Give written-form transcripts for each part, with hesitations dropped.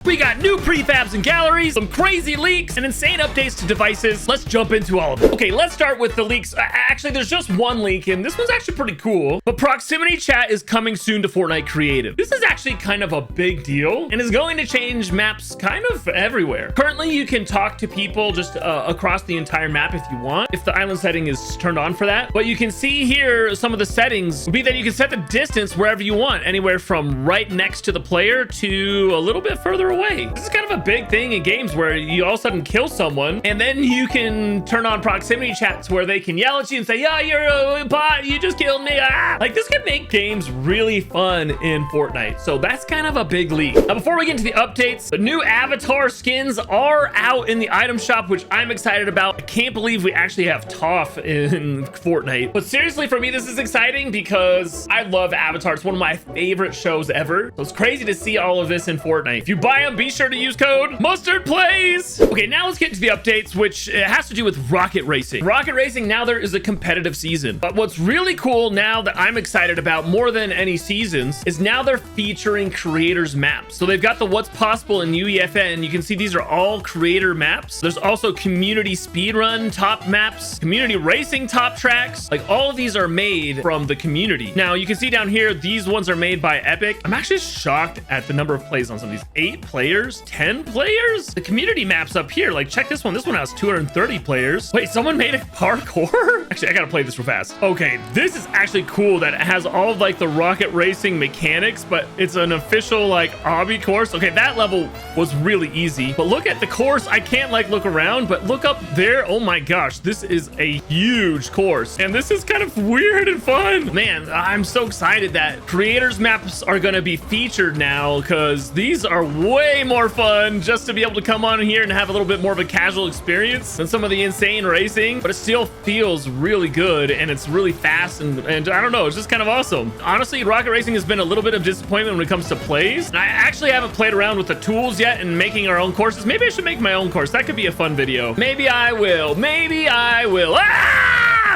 We got new prefabs and galleries, some crazy leaks, and insane updates to devices. Let's jump into all of them. Okay, let's start with the leaks. Actually, there's just one leak, and this one's actually pretty cool. But proximity chat is coming soon to Fortnite Creative. This is actually kind of a big deal, and is going to change maps kind of everywhere. Currently, you can talk to people just across the entire map if you want, if the island setting is turned on for that. But you can see here, some of the settings would be that you can set the distance wherever you want, anywhere from right next to the player to a little bit further away. This is kind of a big thing in games where you all of a sudden kill someone and then you can turn on proximity chats where they can yell at you and say, yeah, you're a bot, you just killed me. Like, this could make games really fun in Fortnite. So that's kind of a big leak. Now, before we get into the updates, the new avatar skins are out in the item shop, which I'm excited about. I can't believe we actually have Toph in Fortnite. But seriously, for me, this is exciting because I love Avatar. It's one of my favorite shows ever. So it's crazy to see all of this in Fortnite. If you buy them, be sure to use code MustardPlays. Okay, now let's get into the updates, which has to do with rocket racing. Rocket racing, now there is a competitive season. But what's really cool now that I'm excited about more than any seasons is now they're featuring creators maps. So they've got the what's possible in UEFN. You can see these are all creator maps. There's also community speedrun top maps, community racing top tracks. Like, all of these are made from the community. Now you can see down here, these ones are made by Epic. I'm actually shocked at the number of plays on some of these. 8 players, 10 players. The community maps up here, like, check this one. This one has 230 players. Wait, someone made a parkour? Actually, I gotta play this real fast. Okay, this is actually cool that it has all of, like, the rocket racing mechanics, but it's an official, like, obby course. Okay, that level was really easy, but look at the course. I can't, like, look around, but look up there. Oh my gosh, this is a huge course, and this is kind of weird and fun. Man, I'm so excited that creators maps are gonna be featured now, because these are way more fun just to be able to come on here and have a little bit more of a casual experience than some of the insane racing, but it still feels really good and it's really fast, and I don't know, it's just kind of awesome. Honestly, rocket racing has been a little bit of disappointment when it comes to plays, and I actually haven't played around with the tools yet and making our own courses. Maybe I should make my own course. That could be a fun video. Maybe I will. Maybe I will.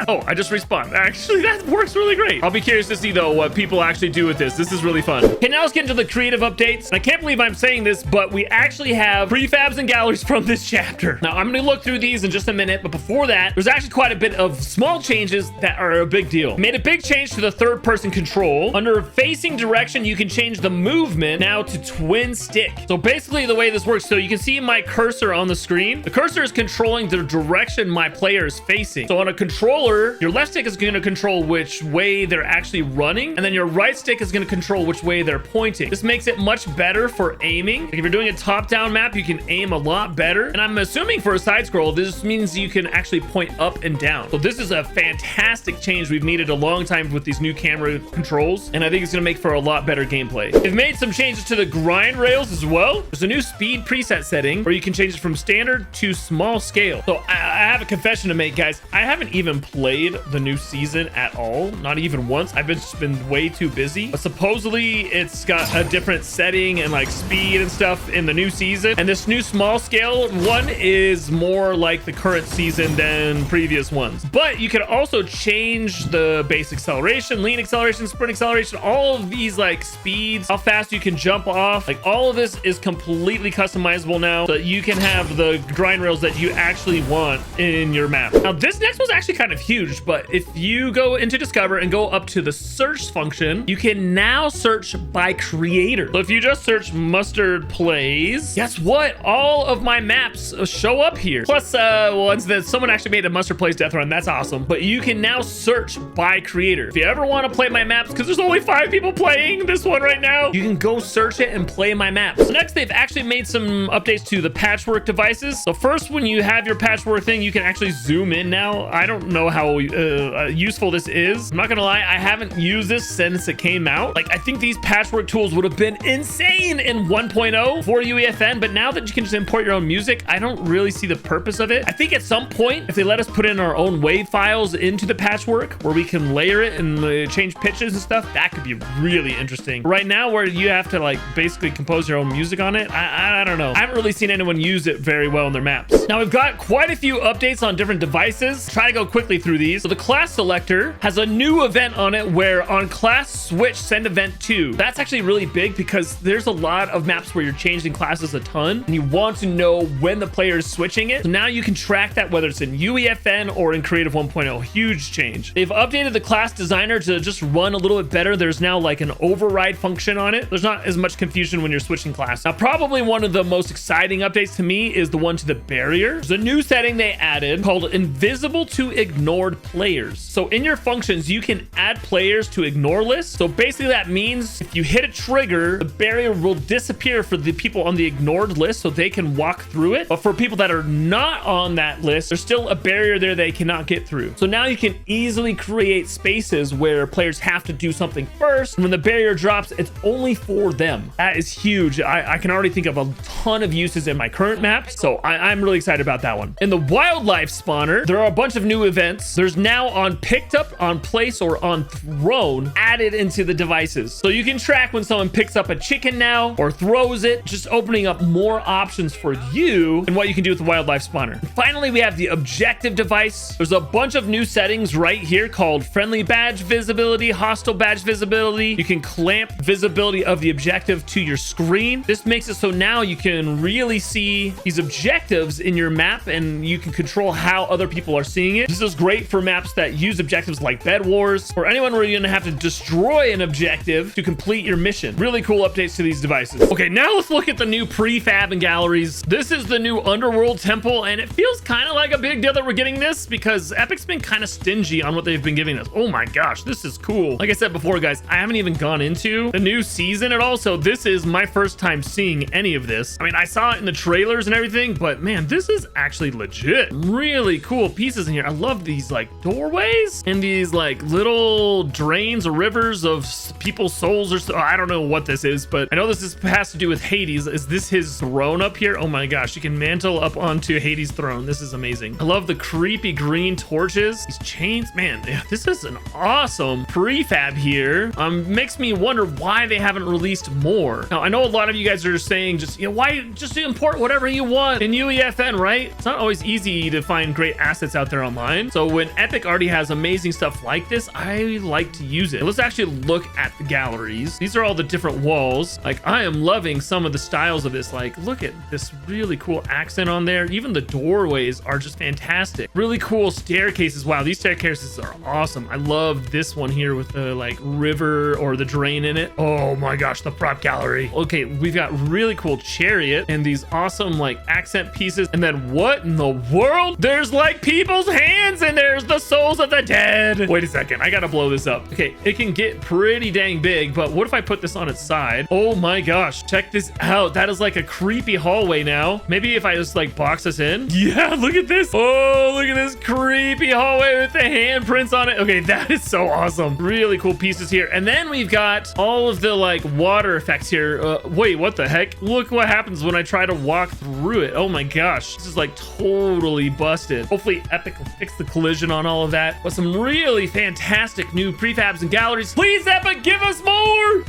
Oh, I just respawned. Actually, that works really great. I'll be curious to see, though, what people actually do with this. This is really fun. Okay, now let's get into the creative updates. I can't believe I'm saying this, but we actually have prefabs and galleries from this chapter. Now, I'm going to look through these in just a minute, but before that, there's actually quite a bit of small changes that are a big deal. Made a big change to the third-person control. Under facing direction, you can change the movement now to twin stick. So basically, the way this works, so you can see my cursor on the screen. The cursor is controlling the direction my player is facing. So on a controller, your left stick is going to control which way they're actually running, and then your right stick is going to control which way they're pointing. This makes it much better for aiming. Like, if you're doing a top-down map, you can aim a lot better. And I'm assuming for a side scroll, this means you can actually point up and down. So this is a fantastic change we've needed a long time with these new camera controls, and I think it's going to make for a lot better gameplay. They've made some changes to the grind rails as well. There's a new speed preset setting where you can change it from standard to small scale. So I have a confession to make, guys. I haven't even played the new season at all, not even once. I've just been way too busy, but supposedly it's got a different setting and like speed and stuff in the new season, and this new small scale one is more like the current season than previous ones. But you can also change the base acceleration, lean acceleration, sprint acceleration, all of these like speeds, how fast you can jump off. Like, all of this is completely customizable now, so that you can have the grind rails that you actually want in your map. Now, this next one's actually kind of huge, but if you go into Discover and go up to the search function, you can now search by creator. So if you just search Mustard Plays, guess what? All of my maps show up here. Plus, ones that someone actually made a Mustard Plays death run. That's awesome. But you can now search by creator. If you ever want to play my maps, because there's only 5 people playing this one right now, you can go search it and play my maps. So next, they've actually made some updates to the patchwork devices. So first, when you have your patchwork thing, you can actually zoom in now. I don't know how useful this is. I'm not gonna lie, I haven't used this since it came out. Like, I think these patchwork tools would have been insane in 1.0 for UEFN, but now that you can just import your own music, I don't really see the purpose of it. I think at some point, if they let us put in our own wave files into the patchwork where we can layer it and change pitches and stuff, that could be really interesting. Right now, where you have to like basically compose your own music on it, I don't know. I haven't really seen anyone use it very well in their maps. Now, we've got quite a few updates on different devices. Try to go quickly through these. So the class selector has a new event on it where on class switch, send event 2. That's actually really big because there's a lot of maps where you're changing classes a ton and you want to know when the player is switching it. So now you can track that whether it's in UEFN or in Creative 1.0. Huge change. They've updated the class designer to just run a little bit better. There's now like an override function on it. There's not as much confusion when you're switching class. Now, probably one of the most exciting updates to me is the one to the barrier. There's a new setting they added called invisible to ignored players. So in your functions, you can add players to ignore lists. So basically that means if you hit a trigger, the barrier will disappear for the people on the ignored list so they can walk through it. But for people that are not on that list, there's still a barrier there they cannot get through. So now you can easily create spaces where players have to do something first. And when the barrier drops, it's only for them. That is huge. I can already think of a ton of uses in my current maps. So I'm really excited about that one. In the wildlife spawner, there are a bunch of new events. There's now on picked up, on place, or on thrown added into the devices. So you can track when someone picks up a chicken now or throws it, just opening up more options for you and what you can do with the wildlife spawner. And finally, we have the objective device. There's a bunch of new settings right here called friendly badge visibility, hostile badge visibility. You can clamp visibility of the objective to your screen. This makes it so now you can really see these objectives in your map and you can control how other people are seeing it. This is great for maps that use objectives like Bed Wars or anyone where you're gonna have to destroy an objective to complete your mission. Really cool updates to these devices. Okay, now let's look at the new prefab and galleries. This is the new Underworld Temple, and it feels kind of like a big deal that we're getting this because Epic's been kind of stingy on what they've been giving us. Oh my gosh, this is cool. Like I said before, guys, I haven't even gone into the new season at all, so this is my first time seeing any of this. I mean, I saw it in the trailers and everything, but man, this is actually legit. Really cool pieces in here. I love these like doorways and these like little drains or rivers of people's souls or so. I don't know what this is, but I know this has to do with Hades. Is this his throne up here? Oh my gosh, you can mantle up onto Hades' throne. This is amazing. I love the creepy green torches, these chains. Man, this is an awesome prefab here. Makes me wonder why they haven't released more. Now, I know a lot of you guys are saying just, you know, why just import whatever you want in UEFN, right? It's not always easy to find great assets out there online. So when Epic already has amazing stuff like this, I like to use it. Let's actually look at the galleries. These are all the different walls. Like, I am loving some of the styles of this. Like, look at this really cool accent on there. Even the doorways are just fantastic. Really cool staircases. Wow, these staircases are awesome. I love this one here with the like river or the drain in it. Oh my gosh, the prop gallery. Okay, we've got really cool chariot and these awesome like accent pieces. And then what in the world? There's like people's hands and there's the souls of the dead. Wait a second, I gotta blow this up. Okay, it can get pretty dang big, but what if I put this on its side? Oh my gosh, check this out. That is like a creepy hallway now. Maybe if I just like box this in. Yeah, look at this. Oh, look at this creepy hallway with the handprints on it. Okay, that is so awesome. Really cool pieces here. And then we've got all of the like water effects here. Wait, what the heck? Look what happens when I try to walk through it. Oh my gosh, this is like totally busted. Hopefully Epic will fix the collision on all of that. But some really fantastic new prefabs and galleries. Please, Epic, give us more.